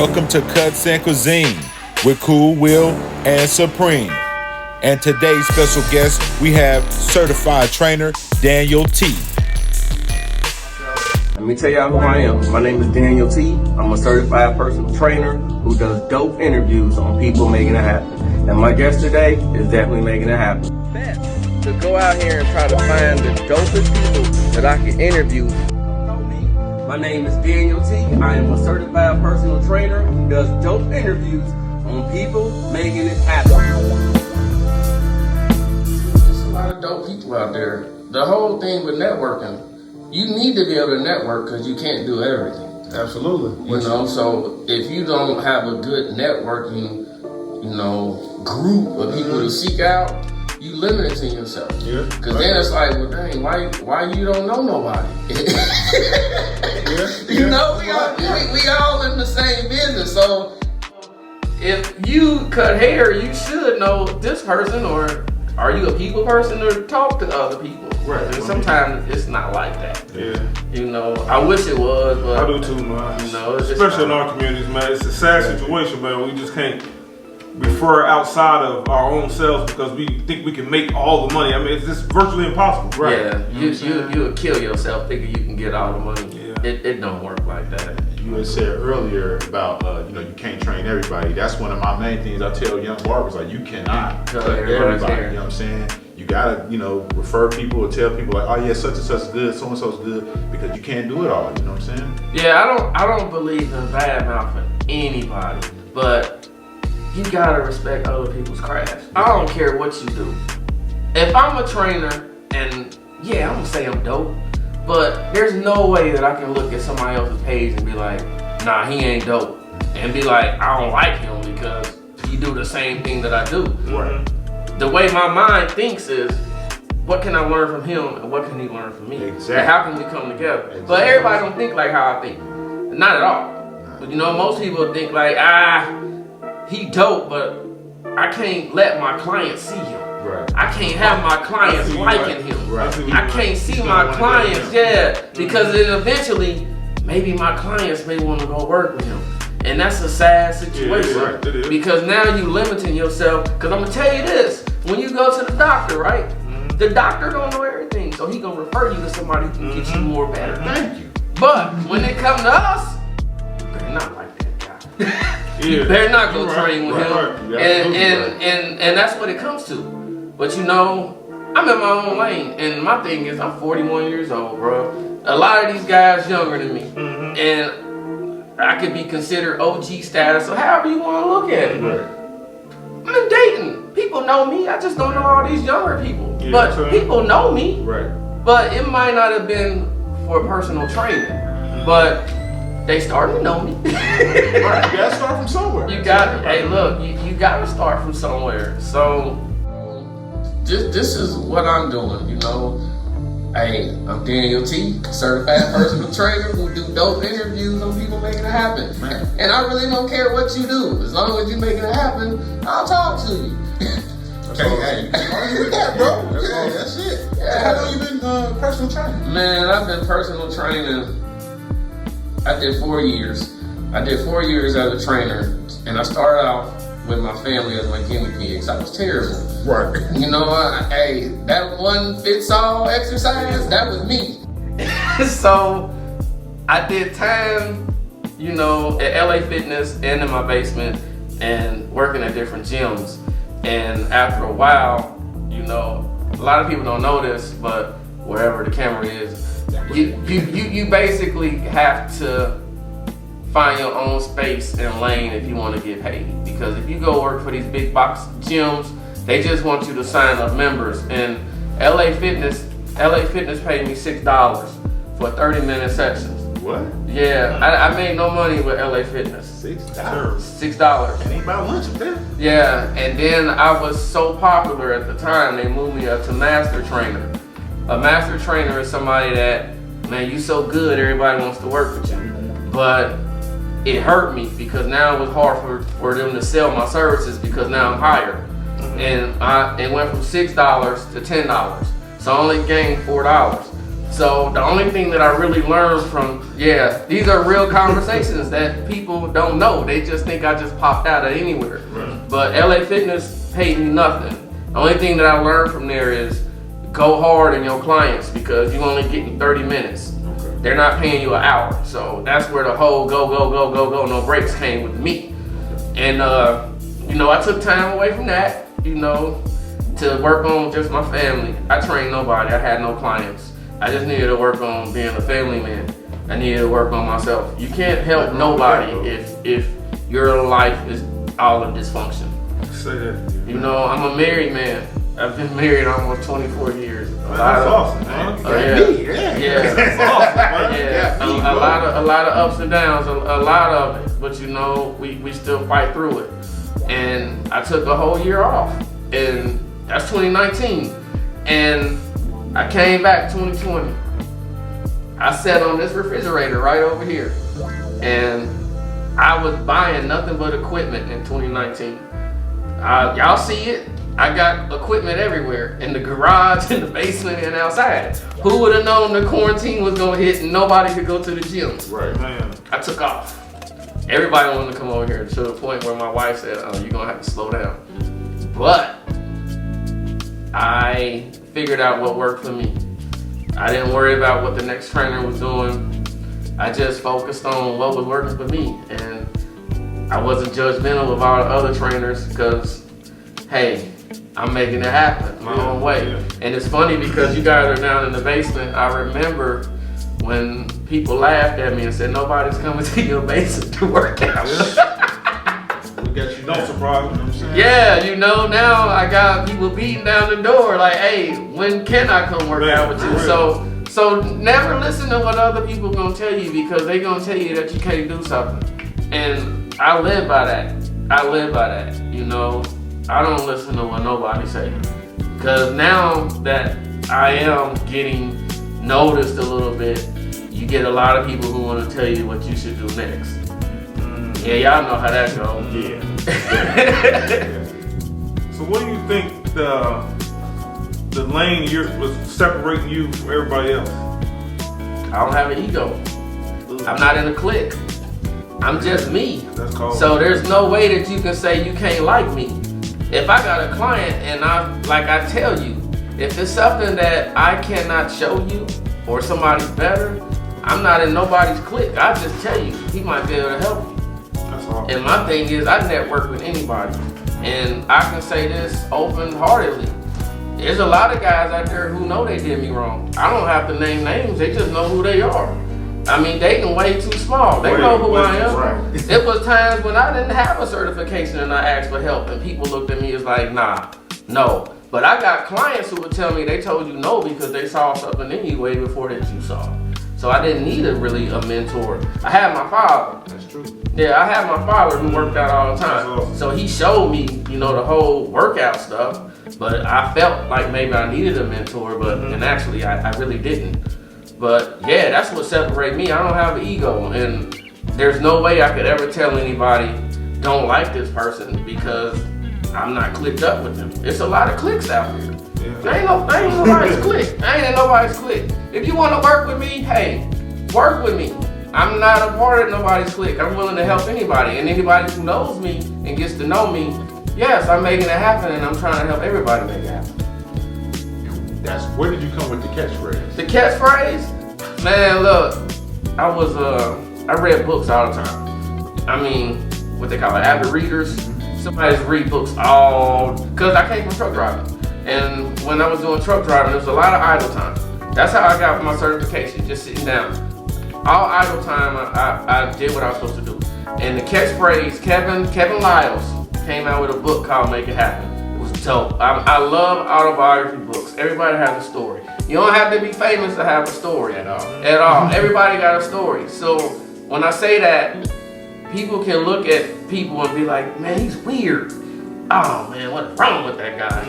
Welcome to Kuttz and Kuisine with Koolwill and Supreme. And today's special guest, we have certified trainer Daniel T. Let me tell y'all who I am. My name is Daniel T. I'm a certified personal trainer who does dope interviews on people making it happen. And my guest today is definitely making it happen. To go out here and try to find the dopest people that I can interview. My name is Daniel T. I am a certified personal trainer who does dope interviews on people making it happen. There's a lot of dope people out there. The whole thing with networking, you need to be able to network because you can't do everything. Absolutely. You know, so if you don't have a good networking, group of people to seek out, you limit it to yourself. Yeah. Because then it's like, well, dang, why you don't know nobody? You know, we all in the same business. So if you cut hair, you should know this person, or are you a people person or talk to other people? Right. And sometimes it's not like that. Yeah. You know, I wish it was, but I do too, man. You know, it's especially in our communities, man. It's a sad situation, man. We just can't refer outside of our own selves because we think we can make all the money. I mean, it's just virtually impossible. Right. Yeah, you'll kill yourself thinking you can get all the money. Yeah. It don't work like that. You had said earlier about you can't train everybody. That's one of my main things I tell young barbers, like, you cannot cut everybody. You know what I'm saying? You gotta, refer people or tell people like, oh yeah, such and such is good, so and so is good, because you can't do it all. You know what I'm saying? Yeah, I don't believe in bad mouthing anybody, but you gotta respect other people's crafts. I don't care what you do. If I'm a trainer, and yeah, I'm gonna say I'm dope, but there's no way that I can look at somebody else's page and be like, nah, he ain't dope, and be like, I don't like him because he do the same thing that I do. Right. The way my mind thinks is, what can I learn from him and what can he learn from me? Exactly. And how can we come together? Exactly. But everybody don't think like how I think. Not at all. But most people think like, he dope, but I can't let my clients see him. Right. I can't have my clients liking him. Right. I can't see my clients, because then eventually, maybe my clients may want to go work with him. And that's a sad situation. Yeah, right. It is. Because now you limiting yourself. Because I'm gonna tell you this: when you go to the doctor, right? Mm-hmm. The doctor don't know everything, so he gonna refer you to somebody who can get you more better. Thank you. But when it comes to us, you better not like that guy. You better not go train with him. And that's what it comes to. But I'm in my own lane, and my thing is, I'm 41 years old, bro. A lot of these guys younger than me, and I could be considered OG status, or however you want to look at it. Right. I'm in Dayton. People know me. I just don't know all these younger people. Yeah, but people know me. Right. But it might not have been for personal training. But they started to know me. Right. You gotta start from somewhere. You gotta start from somewhere. So this is what I'm doing, Hey, I'm Daniel T, certified personal trainer who do dope interviews on people making it happen. Man. And I really don't care what you do. As long as you making it happen, I'll talk to you. Hey, argue with that, bro. That's it. Yeah. How long you been personal training? Man, I've been personal training. I did 4 years. I did 4 years as a trainer, and I started off with my family as my guinea pigs. I was terrible. Right. That one fits all exercise, that was me. So I did time, at LA Fitness and in my basement and working at different gyms. And after a while, a lot of people don't know this, but wherever the camera is, you basically have to find your own space and lane if you want to get paid. Because if you go work for these big box gyms, they just want you to sign up members. And LA Fitness paid me $6 for 30-minute sessions. What? Yeah, I made no money with LA Fitness. $6. $6. And ain't about lunch with them. Yeah, and then I was so popular at the time, they moved me up to master trainer. A master trainer is somebody that, man, you so good, everybody wants to work with you. But it hurt me because now it was hard for them to sell my services because now I'm hired. And it went from $6 to $10. So I only gained $4. So the only thing that I really learned from, these are real conversations that people don't know. They just think I just popped out of anywhere. Right. But LA Fitness paid me nothing. The only thing that I learned from there is go hard in your clients because you're only getting 30 minutes. Okay. They're not paying you an hour. So that's where the whole go, no breaks came with me. And, I took time away from that, to work on just my family. I trained nobody. I had no clients. I just needed to work on being a family man. I needed to work on myself. You can't help nobody if your life is all in dysfunction. Say that. I'm a married man. I've been married almost 24 years. That's awesome, man. That's awesome. A lot of ups and downs, a lot of it. But we still fight through it. And I took a whole year off, and that's 2019. And I came back 2020. I sat on this refrigerator right over here, and I was buying nothing but equipment in 2019. Y'all see it? I got equipment everywhere, in the garage, in the basement, and outside. Who would have known the quarantine was gonna hit and nobody could go to the gym? Right, man. I took off. Everybody wanted to come over here to the point where my wife said, "Oh, you're gonna have to slow down." But I figured out what worked for me. I didn't worry about what the next trainer was doing. I just focused on what was working for me, and I wasn't judgmental of all the other trainers because, hey, I'm making it happen my own way. Yeah. And it's funny because you guys are down in the basement. I remember when people laughed at me and said, nobody's coming to your basement to work out. We got you. Don't surprise me, you know what I'm saying? Yeah, now I got people beating down the door like, hey, when can I come work out with you? So never listen to what other people gonna tell you because they gonna tell you that you can't do something. And I live by that. I don't listen to what nobody say. Because now that I am getting noticed a little bit, you get a lot of people who want to tell you what you should do next. Yeah, y'all know how that goes. Yeah. So what do you think the lane was separating you from everybody else? I don't have an ego. I'm not in a clique. I'm just me. That's cold. So there's no way that you can say you can't like me. If I got a client and I tell you, if it's something that I cannot show you or somebody's better, I'm not in nobody's clique. I just tell you, he might be able to help you. That's awesome. And my thing is, I network with anybody. And I can say this open-heartedly. There's a lot of guys out there who know they did me wrong. I don't have to name names, they just know who they are. I mean, they can way too small. They know who I am. Right. It was times when I didn't have a certification and I asked for help and people looked at me as like, nah, no. But I got clients who would tell me they told you no because they saw something in you way before that you saw. So I didn't need a mentor. I had my father. That's true. Yeah, I had my father who worked out all the time. So he showed me, the whole workout stuff. But I felt like maybe I needed a mentor, and actually I really didn't. But yeah, that's what separates me. I don't have an ego, and there's no way I could ever tell anybody, don't like this person because I'm not clicked up with them. It's a lot of cliques out here. Yeah. I ain't nobody's clique. I ain't in nobody's clique. If you want to work with me, hey, work with me. I'm not a part of nobody's clique. I'm willing to help anybody. And anybody who knows me and gets to know me, yes, I'm making it happen and I'm trying to help everybody make it happen. Where did you come with the catchphrase? The catchphrase? Man, look, I read books all the time. I mean, what they call it, avid readers. Somebody's read books because I came from truck driving. And when I was doing truck driving, there was a lot of idle time. That's how I got my certification, just sitting down. All idle time, I did what I was supposed to do. And the catchphrase, Kevin Lyles came out with a book called Make It Happen. It was dope. I love autobiography books. Everybody has a story. You don't have to be famous to have a story at all. Everybody got a story. So when I say that, people can look at people and be like, man, he's weird. Oh man, what's wrong with that guy?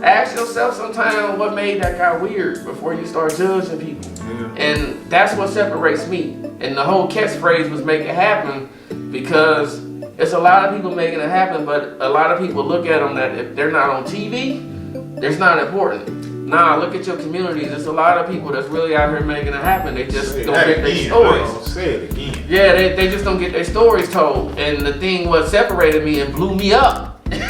Ask yourself sometime what made that guy weird before you start judging people. And that's what separates me. And the whole catchphrase was make it happen because it's a lot of people making it happen, but a lot of people look at them that if they're not on TV, they're not important. Nah, look at your communities. There's a lot of people that's really out here making it happen. They just don't Say get it their again, stories. bro. Say it again. Yeah, they just don't get their stories told. And the thing what separated me and blew me up. I'm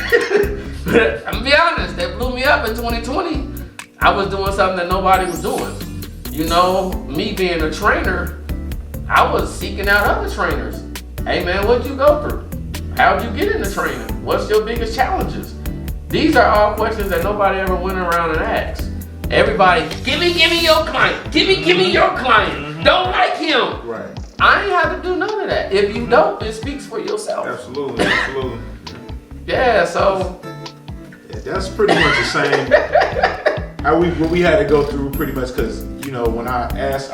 gonna be honest, that blew me up in 2020. I was doing something that nobody was doing. You know, me being a trainer, I was seeking out other trainers. Hey man, what'd you go through? How'd you get into training? What's your biggest challenges? These are all questions that nobody ever went around and asked. Everybody, give me your client. Give me your client. Don't like him. Right. I ain't have to do none of that. If you don't, it speaks for yourself. Absolutely. Yeah, so Yeah, that's pretty much the same. What we had to go through pretty much because, you know, when I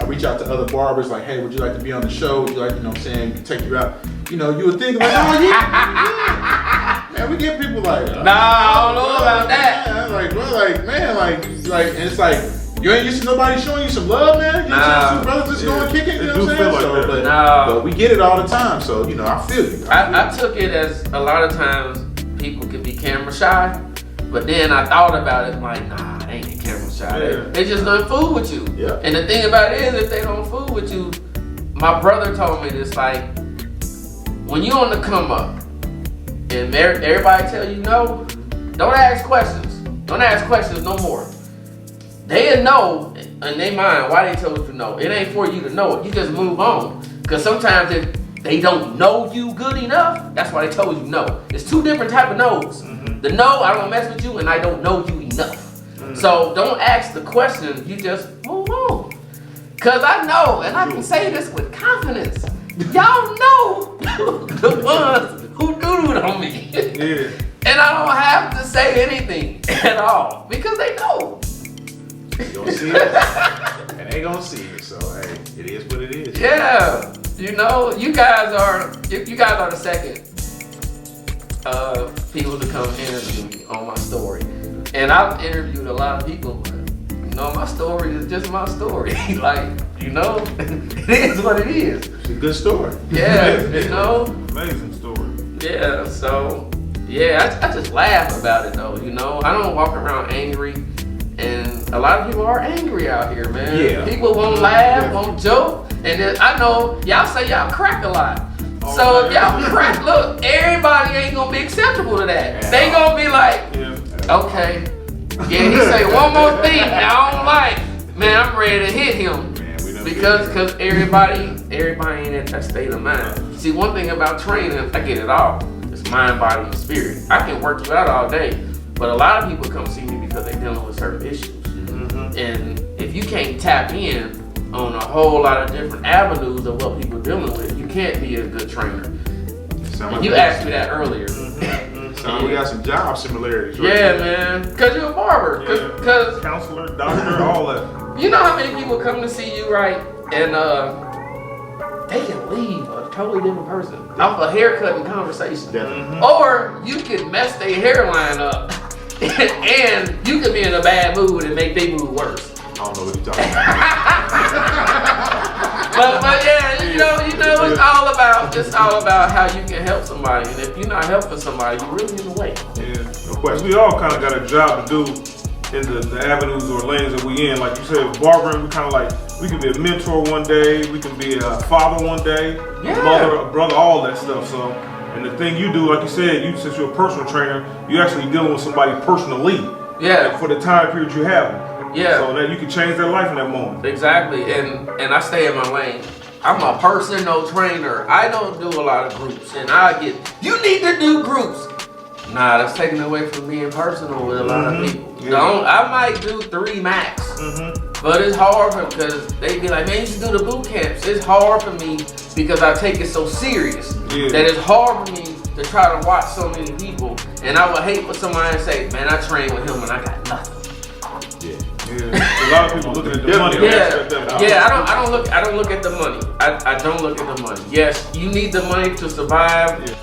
reach out to other barbers like, hey, would you like to be on the show? Would you like, you know what I'm saying, take you out? You know, you would think like, oh yeah. Man, we get people like, nah, I don't know about that. Man, like, bro, like, and it's like, you ain't used to nobody showing you some love, man. You know, two brothers just going kicking, you know what I'm saying? Like So, that. but we get it all the time, so, you know, I feel you. I took it as a lot of times people could be camera shy, but then I thought about it like, nah, they ain't camera shy. Yeah. They just don't fool with you. Yeah. And the thing about it is, if they don't fool with you, my brother told me this, like, when you on the come up and everybody tell you no, don't ask questions. Don't ask questions no more. They'll know in their mind why they told you no. It ain't for you to know it. You just move on. Because sometimes if they don't know you good enough, that's why they told you no. It's two different type of no's. The no, I don't mess with you, and I don't know you enough. So don't ask the question, you just move on. Cause I know, and I can say this with confidence, y'all know the ones who doodled on me. Yeah. And I don't have to say anything at all, because they know. They gonna see it, and they gonna see it, so hey, it is what it is. Yeah, you know, you guys are the second people to come interview me on my story. And I've interviewed a lot of people, but you know, my story is just my story. Like, you know, it is what it is. It's a good story. Yeah, you know? Amazing story. Yeah, so, yeah, I just laugh about it though, you know? I don't walk around angry, and a lot of people are angry out here, man. Yeah. People won't laugh, won't joke, and then I know y'all say y'all crack a lot. Oh, So if man. y'all crack, look, everybody ain't gonna be acceptable to that. Yeah. They gonna be like, Yeah. okay. Yeah, he say one more thing I don't like. Man, I'm ready to hit him. Man, we done Because everybody ain't at that state of mind. See, one thing about training, I get it all. It's mind, body, and spirit. I can work you out all day, but a lot of people come see me because they're dealing with certain issues. And if you can't tap in on a whole lot of different avenues of what people are dealing with, you can't be a good trainer. And you asked me that earlier. So we got some job similarities. Right Yeah, there. man. Because you're a barber. Because Counselor, doctor, all that. you know how many people come to see you, right? And they can leave a totally different person off a haircut and conversation. Definitely. Or you can mess their hairline up and you could be in a bad mood and make their mood worse. I don't know what you're talking about. But yeah, you know, it's all about how you can help somebody. And if you're not helping somebody, you're really in the way. Yeah. No question. We all kind of got a job to do in the avenues or lanes that we in. Like you said, barbering, we kind of like, we can be a mentor one day, we can be a father one day, Yeah. a mother, a brother, all that stuff. So, and the thing you do, like you said, since you're a personal trainer, you're actually dealing with somebody personally. Yeah. For the time period you have them. Yeah. So that you can change their life in that moment. Exactly, and I stay in my lane. I'm a personal trainer. I don't do a lot of groups, and you need to do groups. Nah, that's taking away from being personal with a lot of people. Yeah. I might do 3 max, but it's hard for because they be like, man, you should do the boot camps. It's hard for me because I take it so serious that it's hard for me to try to watch so many people, and I would hate for somebody to say, man, I trained with him and I got nothing. Yeah. A lot of people looking at the money. I don't look at the money. I don't look at the money. Yes, you need the money to survive. Yeah.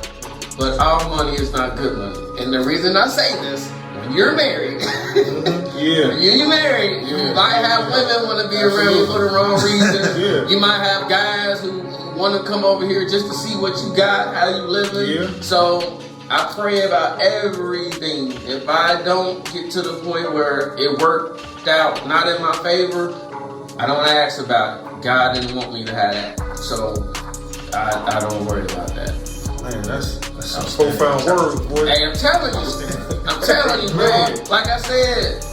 But all money is not good money. And the reason I say this, when you're married, when you're married, you might have women want to be around you for the wrong reason. You might have guys who want to come over here just to see what you got, how you living. So I pray about everything. If I don't get to the point where it worked worked out not in my favor, I don't ask about it. God didn't want me to have that, so I don't worry about that. Man, that's some profound words, boy. Hey, I'm telling you, man. Like I said,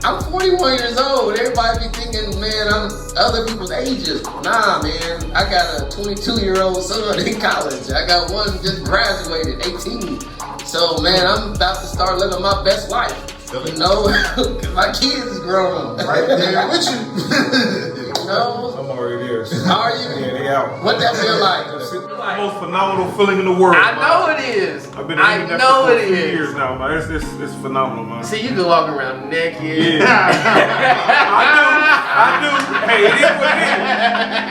I'm 41 years old. Everybody be thinking, man, I'm other people's ages. Nah, man. I got a 22-year-old son in college. I got one just graduated, 18. So, man, I'm about to start living my best life. You know, my kids is grown. Right there with you. You know? I'm already there. How are you? Yeah, they out. What that feel like? The most phenomenal feeling in the world. I man. know it is. I've been I eating that know for it a few is. years now, man. It's phenomenal, man. See, you can walk around naked. Yeah. I do. Hey, it is what it is.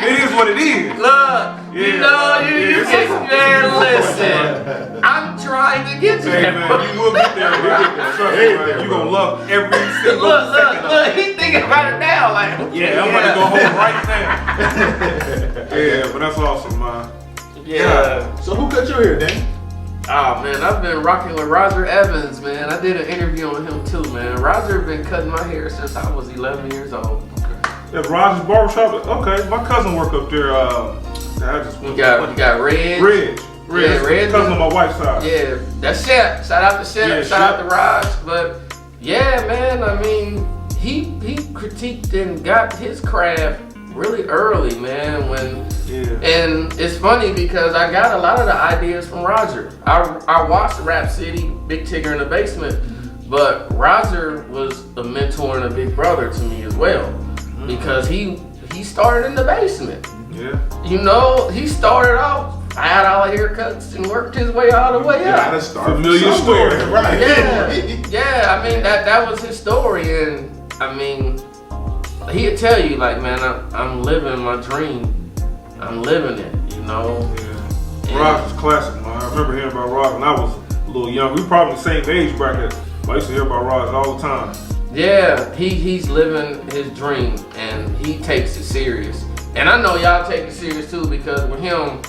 It is what it is. Look, you Yeah. know, you Yeah, get it's- man, listen. I'm trying to get to Hey, that. man, you will get there, man. Trust me, man. You're going to love every single second of Look, it. he's thinking about it now, like, Yeah, I'm about to go home right now. Yeah, but that's awesome, man. Yeah. So who cut your hair, Dan? Oh man, I've been rocking with Roger Evans, man. I did an interview on him too, man. Roger been cutting my hair since I was 11 years old. Yeah, Rogers Barbershop. Okay, my cousin work up there. I just You got Red. Reg. Yeah, Reg. Cousin on my wife's side. Yeah, that's Shep. Shout out to Shep. Yeah, Shout out Shep. to Raj. But yeah, man, I mean, he critiqued and got his craft really early, man. And it's funny because I got a lot of the ideas from Roger. I watched Rap City, Big Tigger in the Basement, but Roger was a mentor and a big brother to me as well because he started in the basement. Yeah. You know, he started off, had all the haircuts and worked his way all the way up. Gotta start Familiar somewhere, story. right? Yeah. I mean that was his story, and I mean, he'd tell you like, man, I'm living my dream. I'm living it, you know. Yeah. Rogers classic, man. I remember hearing about Rogers when I was a little young. We probably the same age bracket. But I used to hear about Rogers all the time. Yeah, he's living his dream, and he takes it serious. And I know y'all take it serious too, because with him,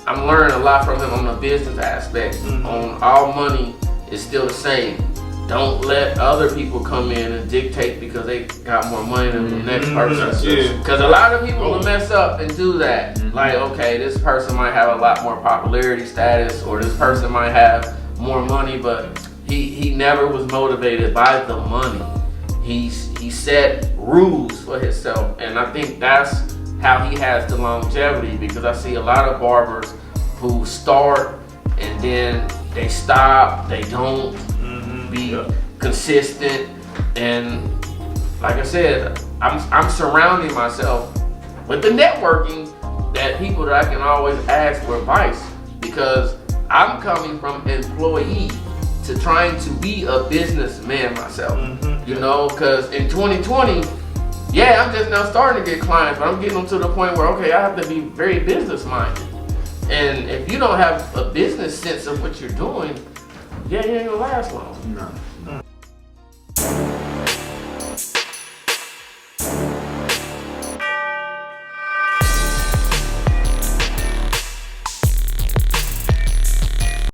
I'm learning a lot from him on the business aspect. On all money is still the same. Don't let other people come in and dictate because they got more money than the next person. Yeah. Because a lot of people will mess up and do that. Like, okay, this person might have a lot more popularity status, or this person might have more money, but he never was motivated by the money. He set rules for himself, and I think that's how he has the longevity, because I see a lot of barbers who start and then they stop, they don't be consistent, and like I said, I'm surrounding myself with the networking that people that I can always ask for advice, because I'm coming from employee to trying to be a businessman myself. You know, because in 2020, yeah, I'm just now starting to get clients, but I'm getting them to the point where, okay, I have to be very business minded. And if you don't have a business sense of what you're doing, yeah, you ain't gonna last long. No.